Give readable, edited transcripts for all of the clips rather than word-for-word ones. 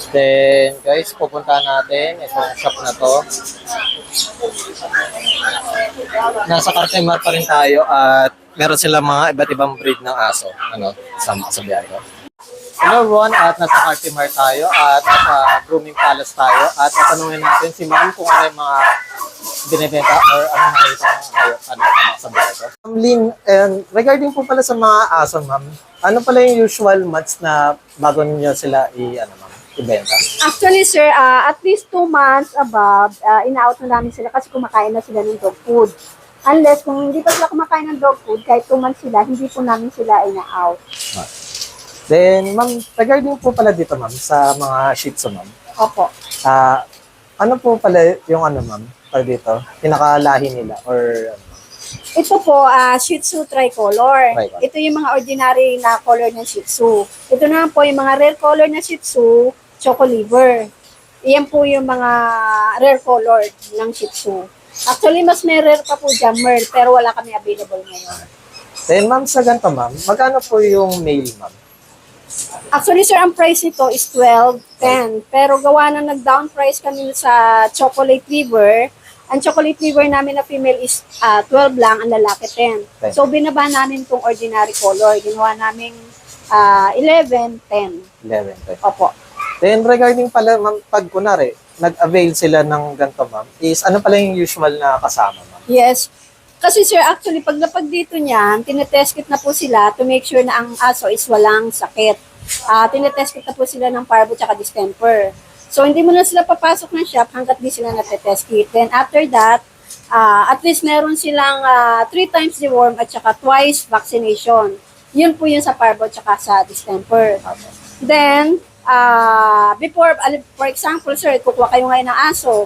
Then, guys, pupuntahan natin itong shop na to. Nasa Cartimar pa rin tayo at meron silang mga iba't ibang breed ng aso. Sa biyahe. Hello everyone, at nasa Cartimar tayo at nasa Grooming Palace tayo at tatanungin natin si Ma'am kung ano yung mga binibenta or ano nakita kayo sa biyahe ko. Ma'am Lynn, regarding po pala sa mga aso, Ma'am, ano pala yung usual months na bago niyo sila ibenta? Actually, sir, at least 2 months above, ina-out na namin sila kasi kumakain na sila ng dog food. Unless kung hindi pa sila kumakain ng dog food, kahit 2 months sila, hindi po namin sila ina-out. Then, Ma'am, regarding po pala dito, Ma'am, sa mga Shih Tzu, Ma'am. Opo. Ano po pala yung Ma'am, pala dito, pinakalahi nila or Ito po, Shih Tzu tricolor. Ito yung mga ordinary na color ng Shih Tzu. Ito naman po yung mga rare color na Shih Tzu, choco liver. Iyan po yung mga rare color ng Shih Tzu. Actually, mas may rare pa po dyan, Merl, pero wala kami available ngayon. Then, Ma'am, sa ganito, Ma'am, magkano po yung male, Ma'am? Actually, sir, ang price nito is 12.10. Pero gawa na nag-down price kami sa chocolate liver, ang chocolate liver namin na female is 12 lang, ang lalaki 10. Okay. So, binaba namin itong ordinary color. Ginawa namin 11, 10. 11. Opo. Then, regarding pala, Ma'am, pag kunwari, nag-avail sila ng ganito, Ma'am, is ano pala yung usual na kasama, Ma'am? Yes. Kasi sir, actually, paglapag dito niyan, tinetest kit na po sila to make sure na ang aso is walang sakit. Tinetest kit na po sila ng parvo at distemper. So, hindi mo na sila papasok ng shop hanggat di sila natetest kit. Then, after that, at least meron silang 3 times deworm at saka twice vaccination. Yun po yun sa parvo at saka sa distemper. Then, before, for example, sir, kukuha kayo ngayon ng aso,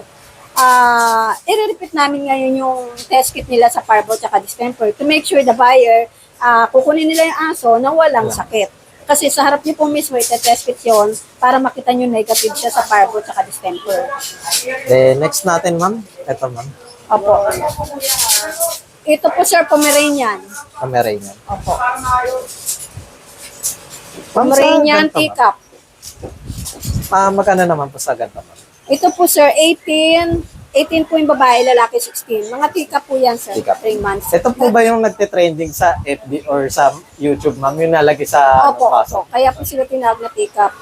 i-repeat namin ngayon yung test kit nila sa parvo at distemper to make sure the buyer, kukunin nila yung aso na walang sakit. Kasi sa harap niyo po mismo, ite-test kit yun para makita nyo negative siya sa parvo at distemper. Then, next natin, Ma'am. Ito, Ma'am. Opo. Ito po, sir, Pomeranian. Pomeranian. Opo. Ma'am, Pomeranian sa ganito, teacup. Magkano naman po sa ganito, Ma'am? Ito po, sir, 18 po yung babae, lalaki 16. Mga teacup po yan, sir. Teacup. 3 months. Ito po ba yung nagte-trending sa FB or sa YouTube, Ma'am? Yung nalagay sa Opo, paso? opo. Kaya po sila tinawag na teacup.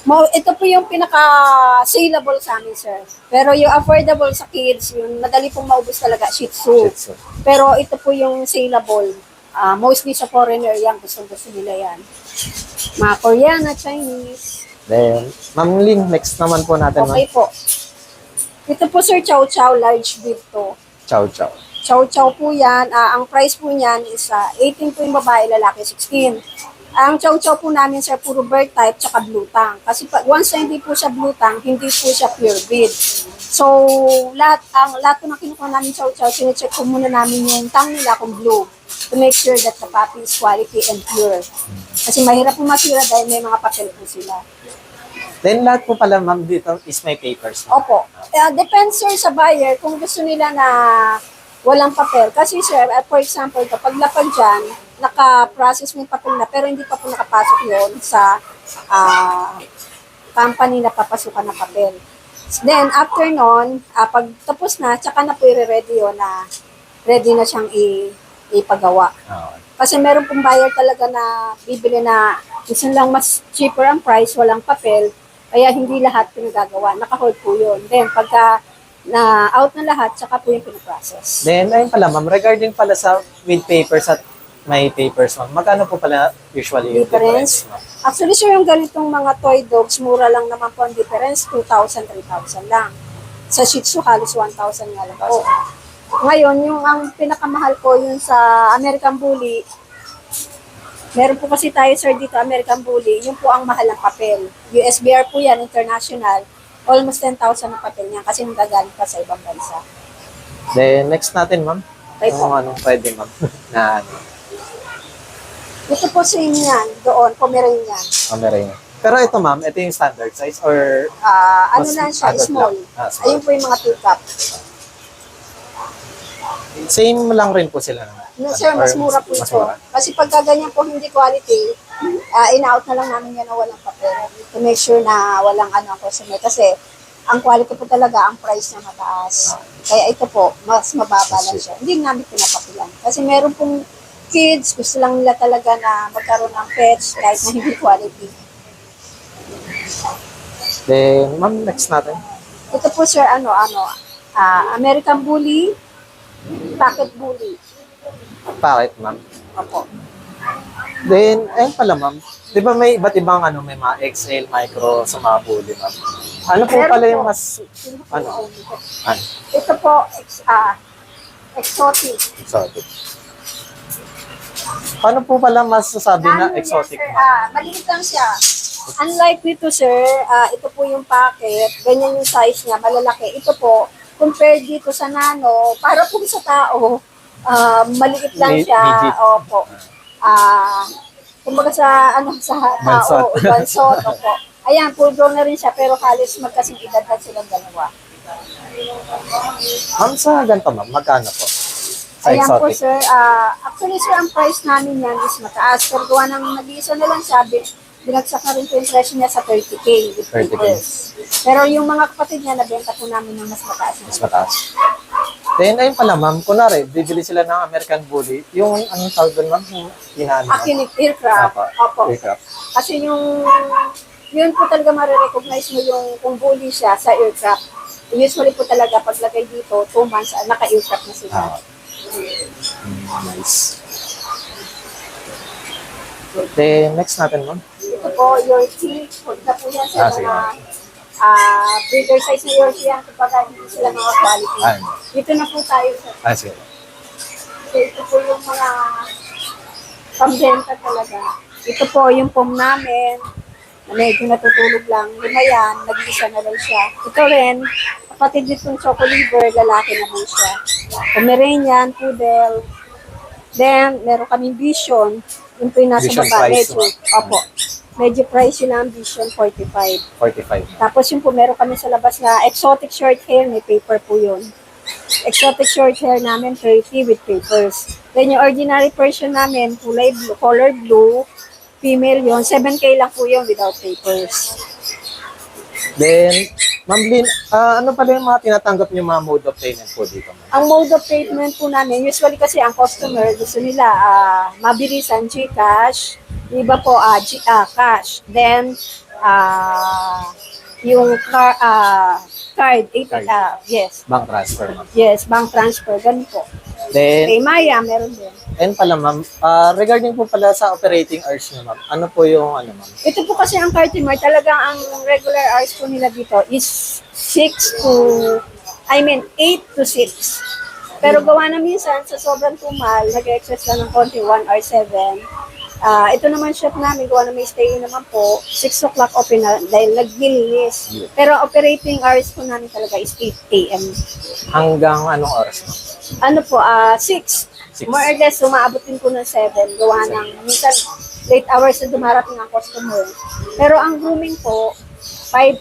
Ito po yung pinaka-saleable sa amin, sir. Pero yung affordable sa kids, yung madali pong maubos talaga, Shih Tzu. Shih Tzu. Pero ito po yung saleable. Mostly sa foreigner yan, gusto nila yan. Mga Korean at Chinese. Then, Ma'am Lynn, next naman po natin, Ma'am. Okay po. Ito po, sir, Chow Chow, large breed to. Chow Chow. Chow Chow po yan. Ang price po niyan is 18 po yung babae, lalaki 16. Ang Chow Chow po namin, sir, puro bird type tsaka blue tongue. Kasi once na hindi po siya blue tongue, hindi po siya pure breed. So, lahat po na kinukuha namin Chow Chow, sinecheck po muna namin yung tongue nila kung blue to make sure that the puppy is quality and pure. Kasi mahirap po masira dahil may mga papel po sila. Then, lahat po pala, Ma'am, dito is may papers, Ma'am. Opo. Depends, sir, sa buyer kung gusto nila na walang papel. Kasi, sir, for example, kapag lapag dyan, naka-process mo yung papel na, pero hindi pa po nakapasok yun sa company na papasukan ng papel. Then, after nun, pag tapos na, tsaka na po i-ready yun na ready na siyang ipagawa. Kasi meron pong buyer talaga na bibili na gusto lang mas cheaper ang price, walang papel, kaya hindi lahat pinagagawa. Naka-hold po yun. Then, pagka na-out na lahat, tsaka po yung pinaprocess. Then, ayun pala, Ma'am, regarding pala sa with papers at may papers, Ma'am, magkano po pala usually yung difference, Ma'am? Actually, sir, yung ganitong mga toy dogs, mura lang naman po ang difference, 2,000, 3,000 lang. Sa Shih Tzu, halos 1,000 nga lang po. Ngayon, yung ang pinakamahal ko, yung sa American Bully, meron po kasi tayo, sir, dito, American Bully, yung po ang mahal ng papel. USBR po yan, international, almost 10,000 ang papel niya kasi nagagaling pa sa ibang bansa. Then, next natin, Ma'am. Okay po. Anong pwede, Ma'am? na Ito po sa inyo yan, doon, Pomeranian. Pomeranian. Pero ito, Ma'am, ito yung standard size or Ano lang siya, adult small. lang? Small. Ayun po yung mga teacup. Same lang rin po sila, Ma'am. No, sir, Or mas mura po mas ito. mura? Kasi pagka ganyan po hindi quality, in-out na lang namin yan na walang papel. To make sure na walang customer. Kasi ang quality po talaga, ang price niya mataas. Kaya ito po, mas mababa lang siya. Hindi namin pinapapilan. Kasi meron pong kids, gusto lang nila talaga na magkaroon ng pets kahit na hindi quality. Then, ma'am, next natin. Ito po sir, American Bully, Pocket Bully. Bakit, ma'am? Opo. Then, ayun pala, ma'am. Di ba may iba't ibang may mga XL, micro, sa mga bully, ma'am? Ano po Meron pala po. yung mas, ano? Ano? Ito po, exotic. Exotic. Paano po pala masasabi na exotic, sir, ma'am? maliit lang siya. Unlike nito, sir, ito po yung packet, ganyan yung size niya, malalaki. Ito po, compared dito sa nano, para po sa tao, maliit lang siya. Midget. Opo. Kumbaga sa tao, Bansot. bansot, opo. Ayan, full grown na rin siya, pero halos magkasing edad na silang dalawa. Ma'am, sa ganito, ma'am, magkano po? Sa Ayan po, exotic? sir. Actually, sir, ang price namin yan is mataas. Pero gawa ng nag-iisa na lang sabi, binagsak na rin po yung presyo niya sa 30K with 30K. papers. Pero yung mga kapatid niya, nabenta po namin ng mas mataas. Mas mataas. Then, ayun pala, ma'am, kunwari, bibili sila ng American Bully, yung, anong tawag doon, ma'am? Yung hinahan, ma'am? Akinig aircraft. Opo. Aircraft. Kasi yun po talaga marirecognize mo yung kung bully siya sa aircraft. Usually po talaga paglagay dito, 2 months, naka-aircraft na sila. Nice. Then, next natin, ma'am. Ito po, Yorkie. Huwag na po yan sa Sige. mga bigger size na Yorkie yan kapag hindi sila mga quality. Ayun. Dito na po tayo sa Sige. so, ito po yung mga pambenta talaga. Ito po yung pom namin. Na medyo natutulog lang. Lima yan, nag-isa na lang siya. Ito rin, kapatid nitong choco liver, lalaki naman siya. Pomeranian, poodle. Then, meron kaming Vision. Yung po yung nasa Vision baba. price, Medyo, opo. Medyo price yun ang Vision, 45. 45. Tapos yung po, meron kami sa labas na exotic short hair, may paper po yun. Exotic short hair namin, 30 with papers. Then yung ordinary version namin, kulay blue, color blue, female yun, 7K lang po yun without papers. Then, ma'am Lynn, ano pala yung mga tinatanggap niyo mga mode of payment po dito, ma'am? Ang mode of payment po namin, usually kasi ang customer, gusto nila mabilisan GCash, iba po cash. Then, yung card, yes. Bank transfer, ma'am. Yes, bank transfer, ganun po. Then, Kay Maya, meron din. ayun pala, ma'am, regarding po pala sa operating hours niyo, ma'am, ano po yung, ma'am? Ito po kasi ang Cartimar, talagang ang regular hours po nila dito is 8 to 6. Pero gawa na minsan, sa sobrang tumal, nag-excess lang ng konti, 1 or 7. Ito naman shop namin, gawa na may stay naman po, 6 o'clock open na dahil naglilinis. Pero operating hours po namin talaga is 8 a.m. Hanggang anong oras, ma'am? Ano po, 6. 6. More or less, umaabot din po ng 7. Gawa ng, minsan, late hours na dumarating ang customer. Pero ang grooming po, 5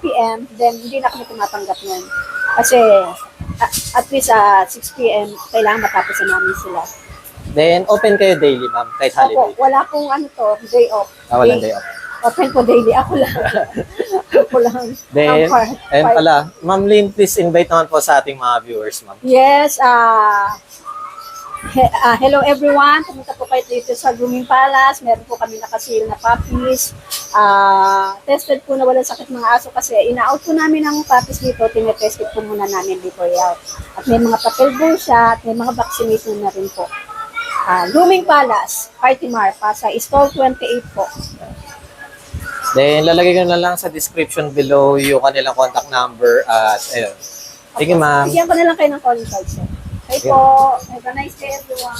p.m., then hindi na kami tumatanggap nun. Kasi, at least 6 p.m., kailangan matapos na namin sila. Then, open kayo daily, ma'am, kahit holiday. Opo, wala pong day off. Walang day off. Open po daily. Ako lang. Ako lang. Then, Ang part. ayun pala, Ma'am Lynn, please invite naman po sa ating mga viewers, ma'am. Yes, hello everyone. Pumunta po kayo dito sa Grooming Palace. Meron po kami nakasil na puppies. Tested po na walang sakit mga aso kasi ina-out po namin ang puppies dito. Tinetest po muna namin before out. At may mga papel po siya at may mga vaccination na rin po. Grooming Palace, Cartimar, sa stall 28 po. Then, lalagay ko na lang sa description below yung kanilang contact number at ayun. Sige, ma'am. Bigyan ko na lang kayo ng calling card, sir. Hi po. Have a nice day, everyone.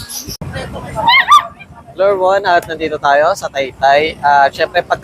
Floor 1 at nandito tayo sa Taytay. Syempre, pag